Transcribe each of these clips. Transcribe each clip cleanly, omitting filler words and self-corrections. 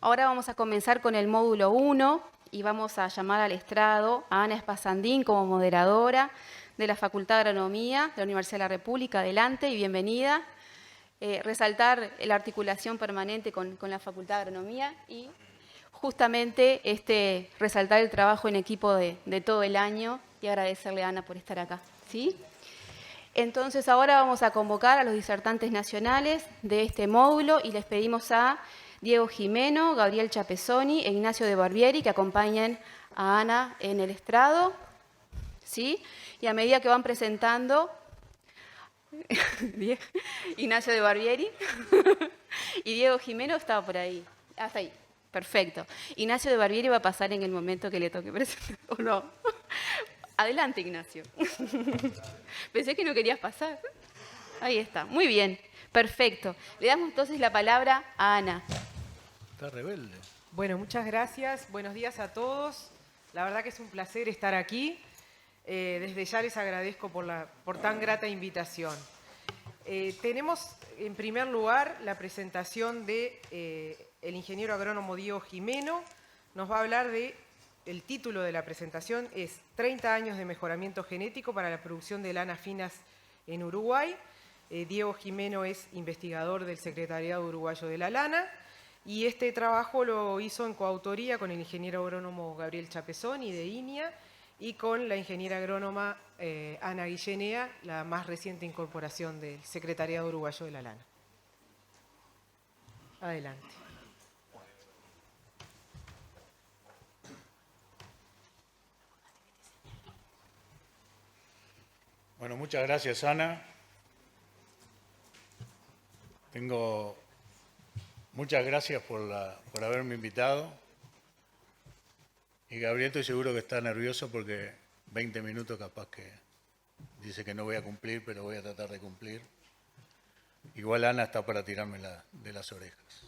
Ahora vamos a comenzar con el módulo 1 y vamos a llamar al estrado a Ana Espasandín como moderadora de la Facultad de Agronomía de la Universidad de la República. Adelante y bienvenida. Resaltar la articulación permanente con la Facultad de Agronomía y justamente resaltar el trabajo en equipo de todo el año y agradecerle a Ana por estar acá. ¿Sí? Entonces ahora vamos a convocar a los disertantes nacionales de este módulo y les pedimos a Diego Gimeno, Gabriel Chapesoni e Ignacio de Barbieri que acompañen a Ana en el estrado. ¿Sí? Y a medida que van presentando, Ignacio de Barbieri y Diego Gimeno estaba por ahí. Hasta ahí. Perfecto. Ignacio de Barbieri va a pasar en el momento que le toque presentar. ¿O no? Adelante, Ignacio. Pensé que no querías pasar. Ahí está. Muy bien. Perfecto. Le damos entonces la palabra a Ana. Está rebelde. Bueno, muchas gracias. Buenos días a todos. La verdad que es un placer estar aquí. Desde ya les agradezco por tan grata invitación. Tenemos en primer lugar la presentación de el ingeniero agrónomo Diego Gimeno. Nos va a hablar el título de la presentación es 30 años de mejoramiento genético para la producción de lanas finas en Uruguay. Diego Gimeno es investigador del Secretariado Uruguayo de la Lana y este trabajo lo hizo en coautoría con el ingeniero agrónomo Gabriel Chapesoni de INIA y con la ingeniera agrónoma Ana Guillenea, la más reciente incorporación del Secretariado Uruguayo de la Lana. Adelante. Bueno, muchas gracias, Ana. Muchas gracias por haberme invitado. Y Gabriel, estoy seguro que está nervioso porque 20 minutos capaz que dice que no voy a cumplir, pero voy a tratar de cumplir. Igual Ana está para tirarme de las orejas.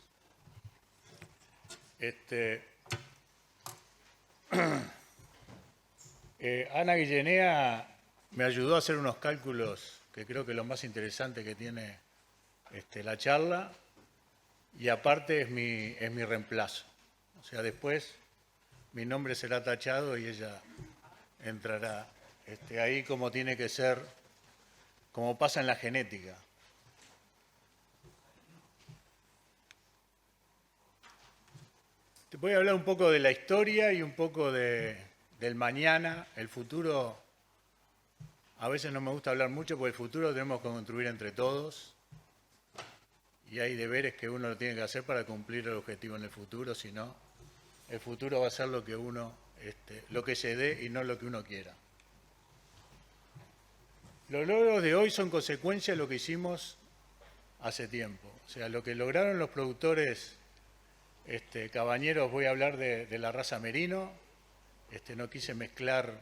Ana Guillenea me ayudó a hacer unos cálculos que creo que es lo más interesante que tiene la charla y aparte es mi reemplazo. O sea, después mi nombre será tachado y ella entrará ahí como tiene que ser, como pasa en la genética. Te voy a hablar un poco de la historia y un poco del mañana. El futuro, a veces no me gusta hablar mucho porque el futuro lo tenemos que construir entre todos y hay deberes que uno lo tiene que hacer para cumplir el objetivo en el futuro, si no, el futuro va a ser lo que se dé y no lo que uno quiera. Los logros de hoy son consecuencia de lo que hicimos hace tiempo. O sea, lo que lograron los productores cabañeros, voy a hablar de la raza merino. No quise mezclar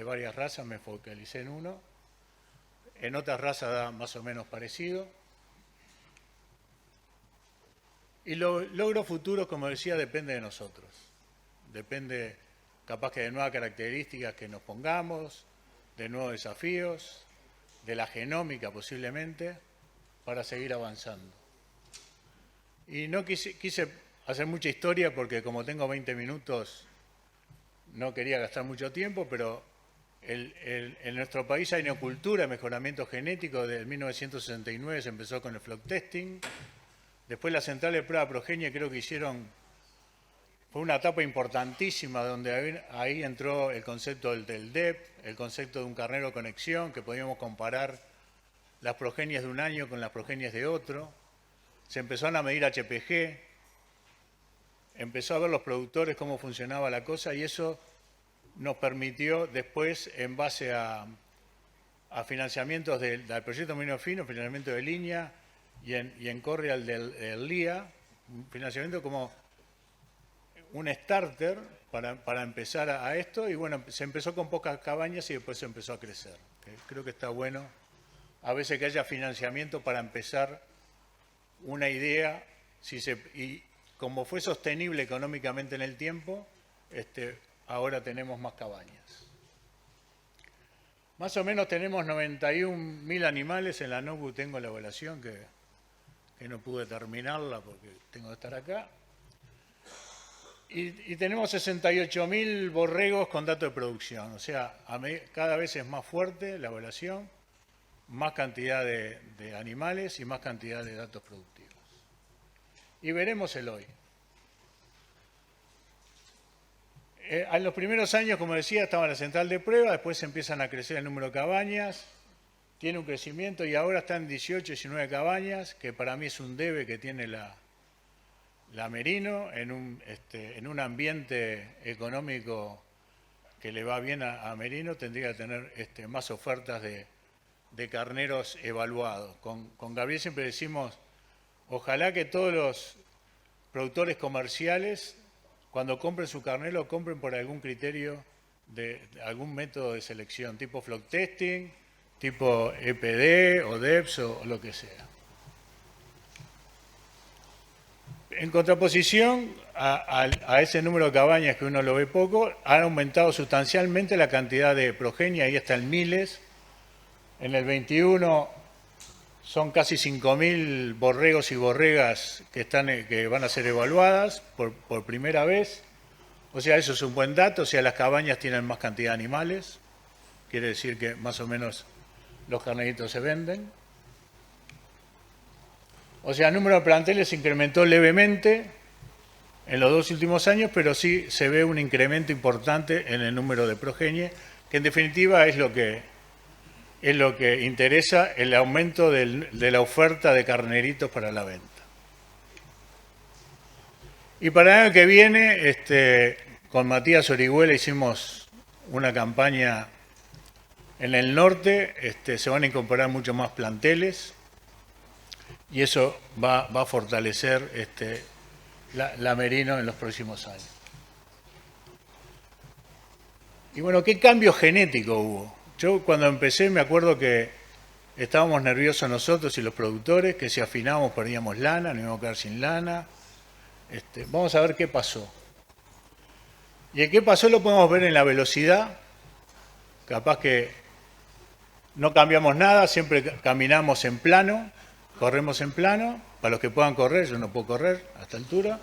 varias razas, me focalicé en uno. En otras razas da más o menos parecido. Y los logros futuros, como decía, depende de nosotros. Depende capaz que de nuevas características que nos pongamos, de nuevos desafíos, de la genómica posiblemente, para seguir avanzando. Y no quise hacer mucha historia porque como tengo 20 minutos no quería gastar mucho tiempo, pero en nuestro país hay una cultura de mejoramiento genético. Desde 1969 se empezó con el flock testing. Después la central de prueba progenie creo que fue una etapa importantísima donde ahí entró el concepto del DEP, el concepto de un carnero conexión, que podíamos comparar las progenies de un año con las progenies de otro. Se empezaron a medir HPG, empezó a ver los productores cómo funcionaba la cosa y eso nos permitió después, en base a financiamientos del proyecto Merino Fino, financiamiento de línea y en Correal del LIA, un financiamiento como un starter para empezar a esto y bueno, se empezó con pocas cabañas y después se empezó a crecer. Creo que está bueno a veces que haya financiamiento para empezar una idea y como fue sostenible económicamente en el tiempo, ahora tenemos más cabañas. Más o menos tenemos 91.000 animales. En la NOCU tengo la evaluación que no pude terminarla porque tengo que estar acá. Y tenemos 68.000 borregos con datos de producción. O sea, cada vez es más fuerte la evaluación, más cantidad de animales y más cantidad de datos productivos. Y veremos el hoy. En los primeros años, como decía, estaba la central de prueba, después empiezan a crecer el número de cabañas, tiene un crecimiento y ahora está en 18, 19 cabañas, que para mí es un debe que tiene la Merino en un ambiente económico que le va bien a Merino, tendría que tener más ofertas de carneros evaluados. Con Gabriel siempre decimos, ojalá que todos los productores comerciales, cuando compren su carnero, compren por algún criterio de algún método de selección, tipo flock testing, tipo EPD o DEPS o lo que sea. En contraposición a ese número de cabañas que uno lo ve poco, han aumentado sustancialmente la cantidad de progenie, ahí está en miles. En el 21 son casi 5.000 borregos y borregas que van a ser evaluadas por primera vez. O sea, eso es un buen dato. O sea, las cabañas tienen más cantidad de animales. Quiere decir que más o menos los carneritos se venden. O sea, el número de planteles se incrementó levemente en los 2 últimos años, pero sí se ve un incremento importante en el número de progenie, que en definitiva es lo que interesa, el aumento de la oferta de carneritos para la venta. Y para el año que viene, con Matías Orihuela hicimos una campaña en el norte, se van a incorporar mucho más planteles y eso va a fortalecer la Merino en los próximos años. Y bueno, ¿qué cambio genético hubo? Yo cuando empecé me acuerdo que estábamos nerviosos nosotros y los productores, que si afinábamos perdíamos lana, nos íbamos a quedar sin lana. Vamos a ver qué pasó. Y el qué pasó lo podemos ver en la velocidad. Capaz que no cambiamos nada, siempre caminamos en plano, corremos en plano. Para los que puedan correr, yo no puedo correr a esta altura.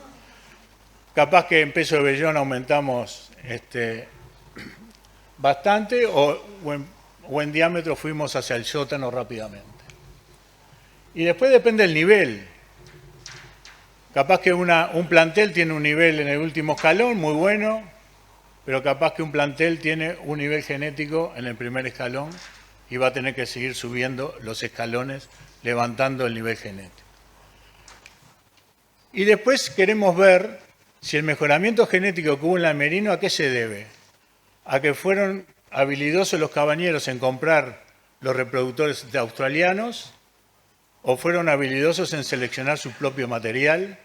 Capaz que en peso de vellón aumentamos bastante o en diámetro fuimos hacia el sótano rápidamente. Y después depende del nivel. Capaz que un plantel tiene un nivel en el último escalón muy bueno, pero capaz que un plantel tiene un nivel genético en el primer escalón y va a tener que seguir subiendo los escalones, levantando el nivel genético. Y después queremos ver si el mejoramiento genético que hubo en la Merino, ¿a qué se debe? A que fueron habilidosos los cabañeros en comprar los reproductores de australianos o fueron habilidosos en seleccionar su propio material.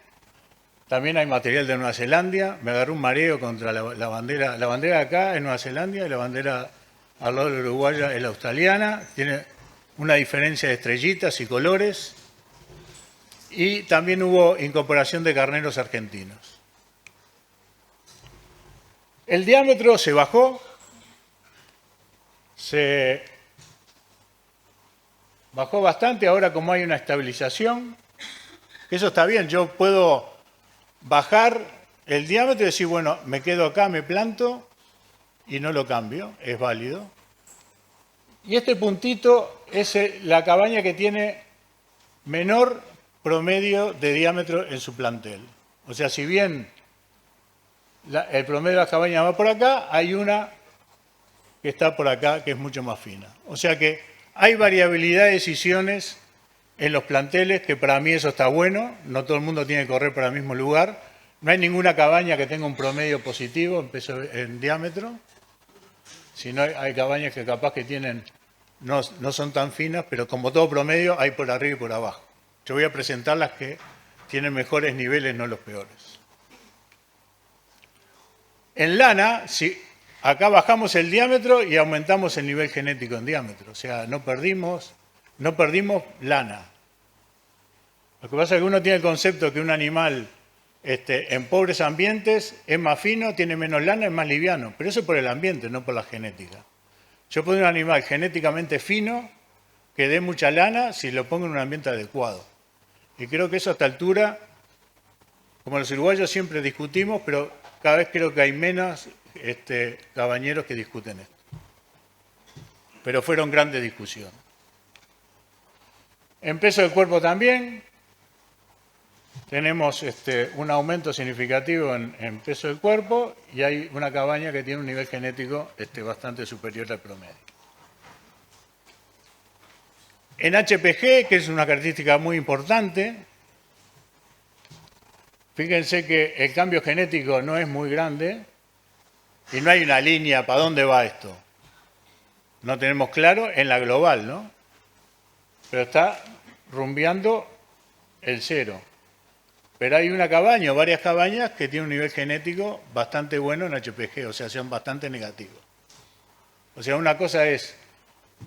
También hay material de Nueva Zelanda. Me agarró un mareo contra la bandera. La bandera de acá es Nueva Zelanda y la bandera al lado de la uruguaya es la australiana. Tiene una diferencia de estrellitas y colores. Y también hubo incorporación de carneros argentinos. El diámetro se bajó. Se bajó bastante, ahora como hay una estabilización, eso está bien, yo puedo bajar el diámetro y decir, bueno, me quedo acá, me planto y no lo cambio, es válido. Y este puntito es la cabaña que tiene menor promedio de diámetro en su plantel. O sea, si bien el promedio de las cabañas va por acá, hay una que está por acá, que es mucho más fina. O sea que hay variabilidad de decisiones en los planteles, que para mí eso está bueno, no todo el mundo tiene que correr para el mismo lugar, no hay ninguna cabaña que tenga un promedio positivo en diámetro, sino hay cabañas que capaz que tienen, no son tan finas, pero como todo promedio hay por arriba y por abajo. Yo voy a presentar las que tienen mejores niveles, no los peores. En lana, acá bajamos el diámetro y aumentamos el nivel genético en diámetro. O sea, no perdimos lana. Lo que pasa es que uno tiene el concepto que un animal en pobres ambientes es más fino, tiene menos lana, es más liviano. Pero eso es por el ambiente, no por la genética. Yo puedo un animal genéticamente fino que dé mucha lana si lo pongo en un ambiente adecuado. Y creo que eso a esta altura, como los uruguayos siempre discutimos, pero cada vez creo que hay menos cabañeros que discuten esto. Pero fueron grandes discusiones. En peso del cuerpo también tenemos un aumento significativo en peso del cuerpo y hay una cabaña que tiene un nivel genético bastante superior al promedio. En HPG, que es una característica muy importante, fíjense que el cambio genético no es muy grande y no hay una línea para dónde va esto. No tenemos claro en la global, ¿no? Pero está rumbeando el cero. Pero hay una cabaña o varias cabañas que tienen un nivel genético bastante bueno en HPG, o sea, son bastante negativos. O sea, una cosa es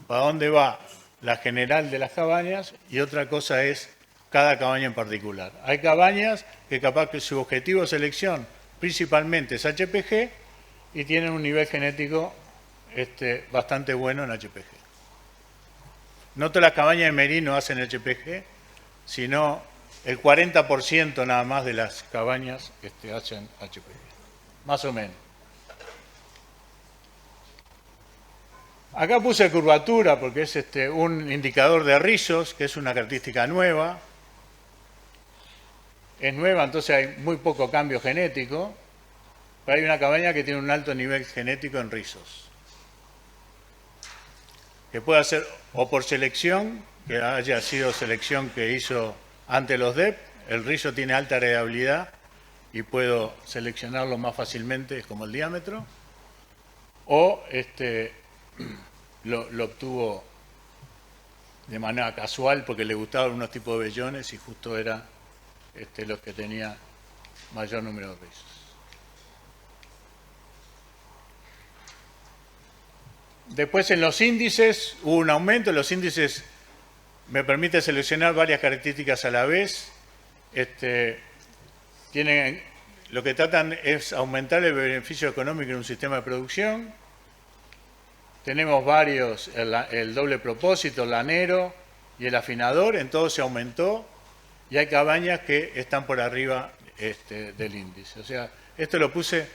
para dónde va la general de las cabañas y otra cosa es cada cabaña en particular. Hay cabañas que capaz que su objetivo de selección principalmente es HPG y tienen un nivel genético bastante bueno en HPG. No todas las cabañas de merino hacen HPG, sino el 40% nada más de las cabañas hacen HPG, más o menos. Acá puse curvatura porque es un indicador de rizos, que es una característica nueva. Es nueva, entonces hay muy poco cambio genético, pero hay una cabaña que tiene un alto nivel genético en rizos. Que puede ser o por selección, que haya sido selección que hizo ante los DEP, el rizo tiene alta heredabilidad y puedo seleccionarlo más fácilmente, como el diámetro, o lo obtuvo de manera casual porque le gustaban unos tipos de vellones y justo era los que tenía mayor número de rizos. Después en los índices hubo un aumento. Los índices me permiten seleccionar varias características a la vez. Lo que tratan es aumentar el beneficio económico en un sistema de producción. Tenemos varios, el doble propósito, el lanero y el afinador, en todo se aumentó y hay cabañas que están por arriba del índice. O sea, esto lo puse,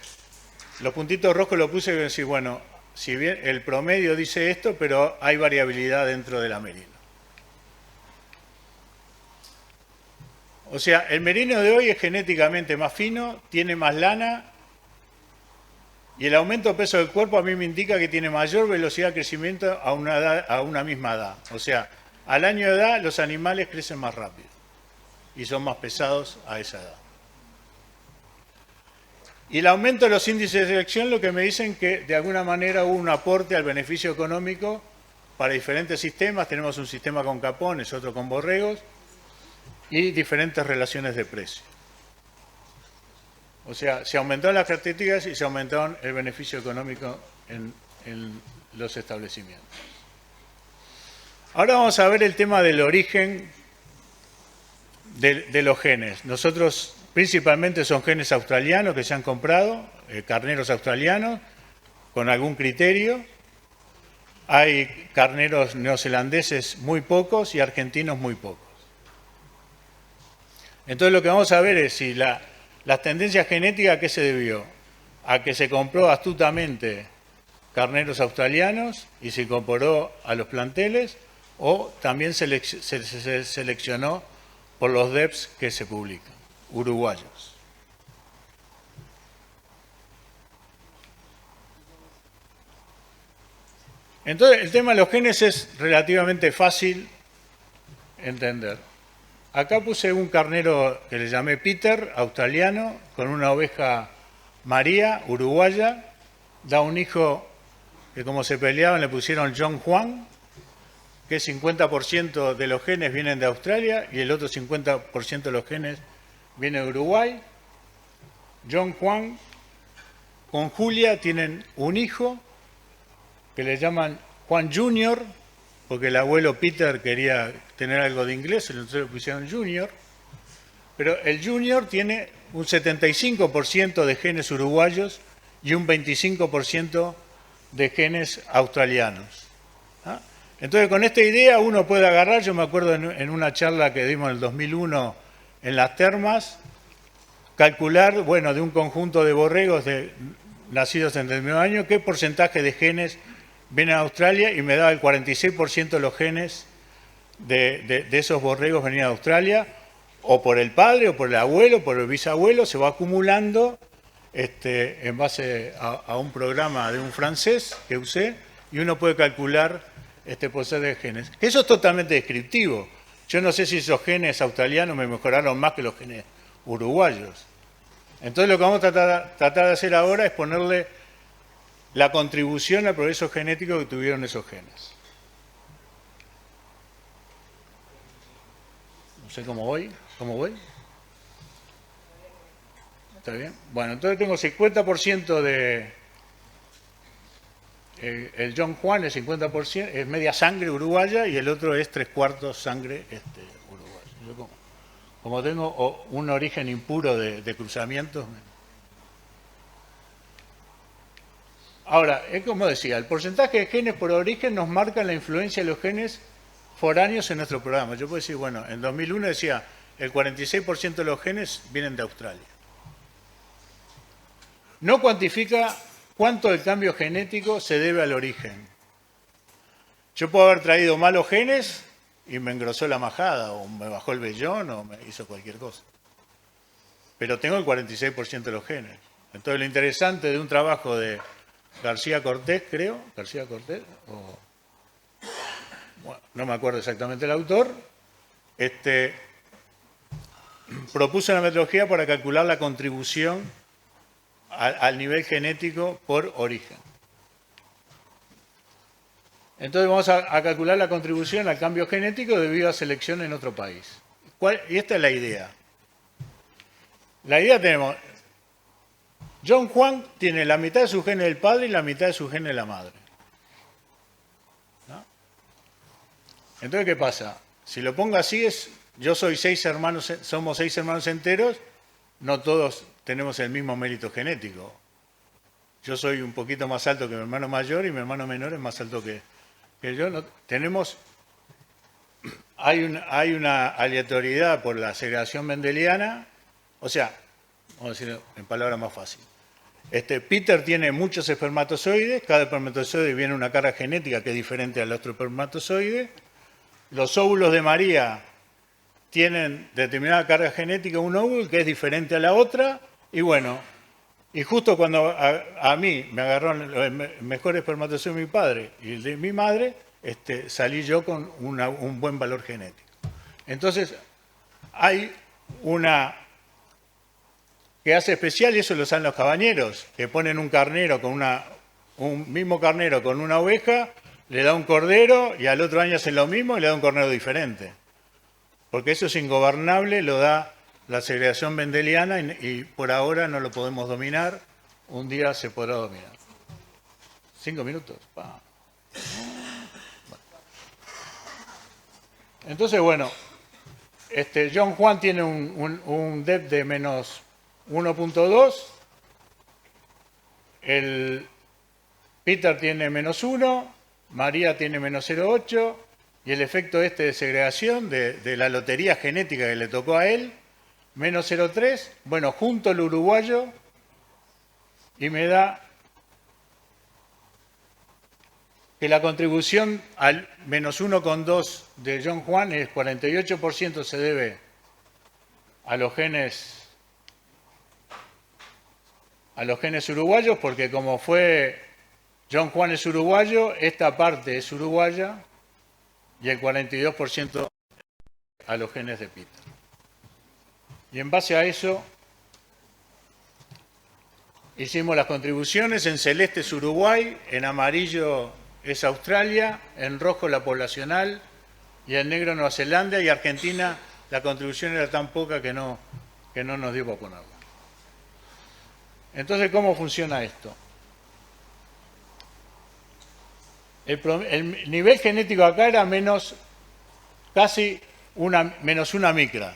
los puntitos rojos lo puse y decir, bueno, si bien el promedio dice esto, pero hay variabilidad dentro de la merino. O sea, el merino de hoy es genéticamente más fino, tiene más lana y el aumento de peso del cuerpo a mí me indica que tiene mayor velocidad de crecimiento a una misma edad. O sea, al año de edad los animales crecen más rápido y son más pesados a esa edad. Y el aumento de los índices de selección lo que me dicen que de alguna manera hubo un aporte al beneficio económico para diferentes sistemas. Tenemos un sistema con capones, otro con borregos y diferentes relaciones de precio. O sea, se aumentaron las características y se aumentaron el beneficio económico en los establecimientos. Ahora vamos a ver el tema del origen de los genes. Nosotros principalmente son genes australianos que se han comprado, carneros australianos, con algún criterio. Hay carneros neozelandeses muy pocos y argentinos muy pocos. Entonces lo que vamos a ver es si las tendencias genéticas, ¿a qué se debió? A que se compró astutamente carneros australianos y se incorporó a los planteles, o también se seleccionó por los DEPs que se publican, uruguayos. Entonces, el tema de los genes es relativamente fácil entender. Acá puse un carnero que le llamé Peter, australiano, con una oveja María, uruguaya. Da un hijo que como se peleaban le pusieron John Juan, que 50% de los genes vienen de Australia y el otro 50% de los genes viene de Uruguay. John Juan con Julia tienen un hijo que le llaman Juan Junior, porque el abuelo Peter quería tener algo de inglés, entonces le pusieron Junior. Pero el Junior tiene un 75% de genes uruguayos y un 25% de genes australianos. ¿Ah? Entonces, con esta idea uno puede agarrar, yo me acuerdo en una charla que dimos en el 2001 en las termas, calcular, bueno, de un conjunto de borregos nacidos en el mismo año, qué porcentaje de genes vienen a Australia, y me daba el 46% de los genes de esos borregos venían a Australia, o por el padre, o por el abuelo, por el bisabuelo, se va acumulando en base a un programa de un francés que usé, y uno puede calcular este porcentaje de genes. Eso es totalmente descriptivo. Yo no sé si esos genes australianos me mejoraron más que los genes uruguayos. Entonces lo que vamos a tratar de hacer ahora es ponerle la contribución al progreso genético que tuvieron esos genes. No sé cómo voy. ¿Cómo voy? ¿Está bien? Bueno, entonces tengo 50% de... el John Juan es 50%, es media sangre uruguaya, y el otro es 3/4 sangre uruguaya. Yo como tengo un origen impuro de cruzamientos. Ahora, es como decía, el porcentaje de genes por origen nos marca la influencia de los genes foráneos en nuestro programa. Yo puedo decir, bueno, en 2001 decía, el 46% de los genes vienen de Australia. No cuantifica cuánto del cambio genético se debe al origen. Yo puedo haber traído malos genes y me engrosó la majada, o me bajó el vellón, o me hizo cualquier cosa. Pero tengo el 46% de los genes. Entonces lo interesante de un trabajo de García Cortés, creo, García Cortés, o bueno, no me acuerdo exactamente el autor, propuso una metodología para calcular la contribución al nivel genético por origen. Entonces vamos a calcular la contribución al cambio genético debido a selección en otro país. Y esta es la idea. La idea tenemos, John Juan tiene la mitad de su genes del padre y la mitad de su genes de la madre. ¿No? Entonces, ¿qué pasa? Si lo pongo así, somos 6 hermanos enteros, no todos tenemos el mismo mérito genético. Yo soy un poquito más alto que mi hermano mayor y mi hermano menor es más alto que yo. Hay una aleatoriedad por la segregación mendeliana, o sea, vamos a decirlo en palabras más fáciles. Peter tiene muchos espermatozoides, cada espermatozoide viene una carga genética que es diferente al otro espermatozoide. Los óvulos de María tienen determinada carga genética, un óvulo que es diferente a la otra, y bueno, y justo cuando a mí me agarró el mejor espermatozoide de mi padre y el de mi madre, salí yo con un buen valor genético. Entonces, hay una que hace especial, y eso lo saben los cabañeros, que ponen un carnero con un mismo carnero con una oveja, le da un cordero y al otro año hacen lo mismo y le da un cordero diferente. Porque eso es ingobernable, lo da la segregación mendeliana y por ahora no lo podemos dominar. Un día se podrá dominar. 5 minutos. Bueno. Entonces, bueno, John Juan tiene un depth de menos 1.2, el Peter tiene menos 1, María tiene menos 0.8, y el efecto de segregación de la lotería genética que le tocó a él, menos 0.3, bueno, junto el uruguayo, y me da que la contribución al menos 1.2 de John Juan es 48% se debe a los genes uruguayos, porque como fue John Juan es uruguayo, esta parte es uruguaya, y el 42% a los genes de Peter. Y en base a eso hicimos las contribuciones. En celeste es Uruguay, en amarillo es Australia, en rojo la poblacional, y en negro Nueva Zelanda, y Argentina la contribución era tan poca que no nos dio para ponerla. Entonces, ¿cómo funciona esto? El nivel genético acá era menos una micra.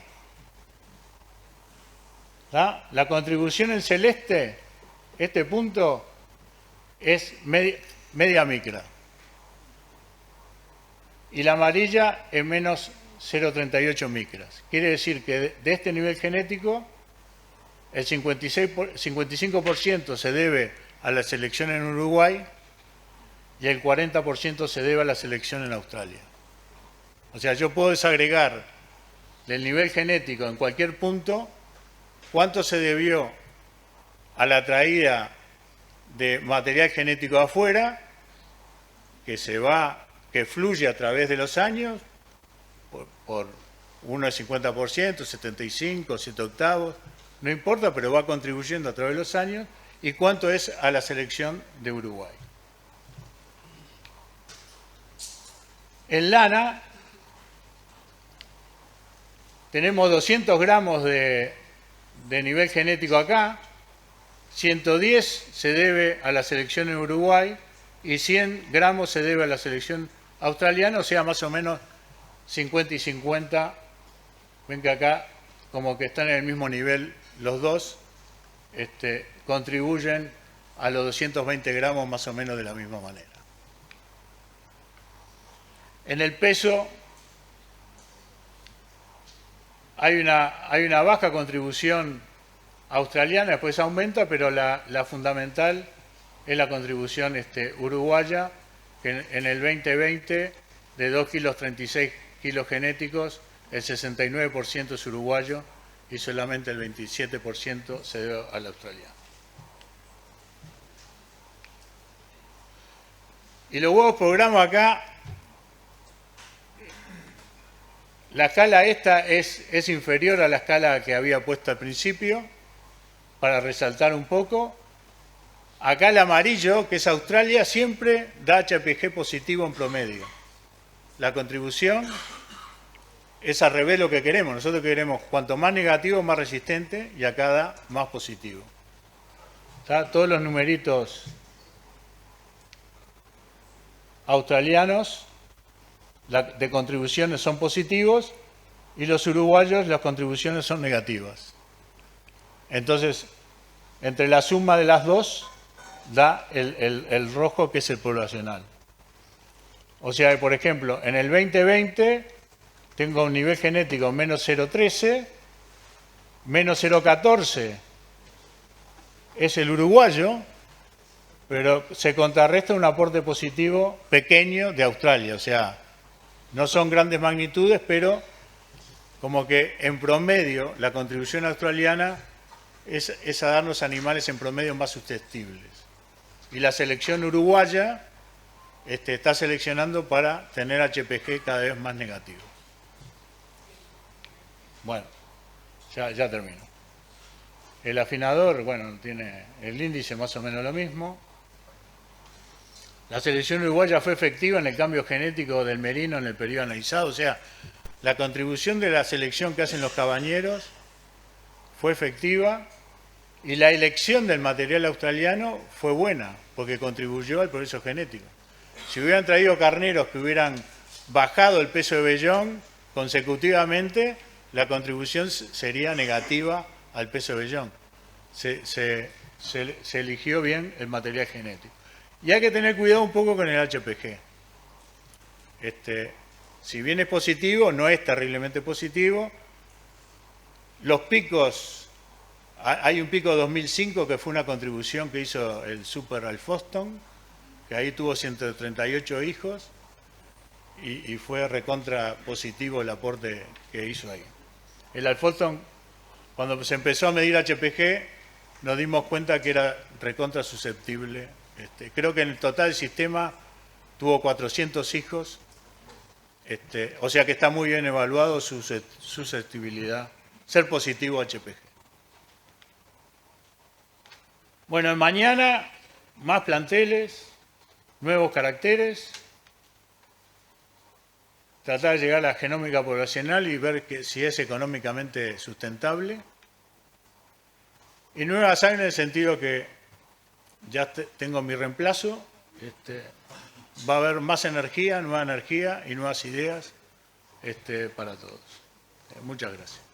¿Tá? La contribución en celeste, este punto, es media micra. Y la amarilla en menos 0,38 micras. Quiere decir que de este nivel genético, el 55% se debe a la selección en Uruguay y el 40% se debe a la selección en Australia. O sea, yo puedo desagregar del nivel genético en cualquier punto cuánto se debió a la traída de material genético de afuera, que fluye a través de los años, por uno es 50%, 75, 7 octavos, no importa, pero va contribuyendo a través de los años, y cuánto es a la selección de Uruguay. En lana tenemos 200 gramos de nivel genético acá, 110 se debe a la selección en Uruguay y 100 gramos se debe a la selección australiana, o sea, más o menos 50 y 50. Ven que acá como que están en el mismo nivel los dos, contribuyen a los 220 gramos más o menos de la misma manera. En el peso hay una baja contribución australiana, después aumenta, pero la fundamental es la contribución uruguaya, que en el 2020 de 2,36 kilos genéticos, el 69% es uruguayo y solamente el 27% se debe al australiano. Y los huevos programa acá, la escala esta es inferior a la escala que había puesto al principio, para resaltar un poco. Acá el amarillo, que es Australia, siempre da HPG positivo en promedio. La contribución es al revés lo que queremos. Nosotros queremos cuanto más negativo, más resistente, y acá da más positivo. ¿Está? Todos los numeritos australianos de contribuciones son positivos y los uruguayos las contribuciones son negativas. Entonces, entre la suma de las dos da el rojo, que es el poblacional. O sea, por ejemplo, en el 2020 tengo un nivel genético menos 0,13, menos 0,14 es el uruguayo, pero se contrarresta un aporte positivo pequeño de Australia. O sea, no son grandes magnitudes, pero como que en promedio la contribución australiana es a darnos animales en promedio más susceptibles. Y la selección uruguaya está seleccionando para tener HPG cada vez más negativo. Bueno, ya termino. El afinador, bueno, tiene el índice más o menos lo mismo. La selección uruguaya fue efectiva en el cambio genético del merino en el periodo analizado. O sea, la contribución de la selección que hacen los cabañeros fue efectiva. Y la elección del material australiano fue buena, porque contribuyó al progreso genético. Si hubieran traído carneros que hubieran bajado el peso de vellón consecutivamente, la contribución sería negativa al peso de vellón. Se eligió bien el material genético. Y hay que tener cuidado un poco con el HPG. Si bien es positivo, no es terriblemente positivo. Los picos... Hay un pico de 2005 que fue una contribución que hizo el Super Alfoston, que ahí tuvo 138 hijos y fue recontra positivo el aporte que hizo ahí. El Alfoston, cuando se empezó a medir HPG, nos dimos cuenta que era recontra susceptible. Creo que en el total el sistema tuvo 400 hijos, o sea que está muy bien evaluado su susceptibilidad, ser positivo a HPG. Bueno, mañana más planteles, nuevos caracteres, tratar de llegar a la genómica poblacional y ver si es económicamente sustentable. Y nuevas áreas en el sentido que ya tengo mi reemplazo, va a haber más energía, nueva energía y nuevas ideas para todos. Muchas gracias.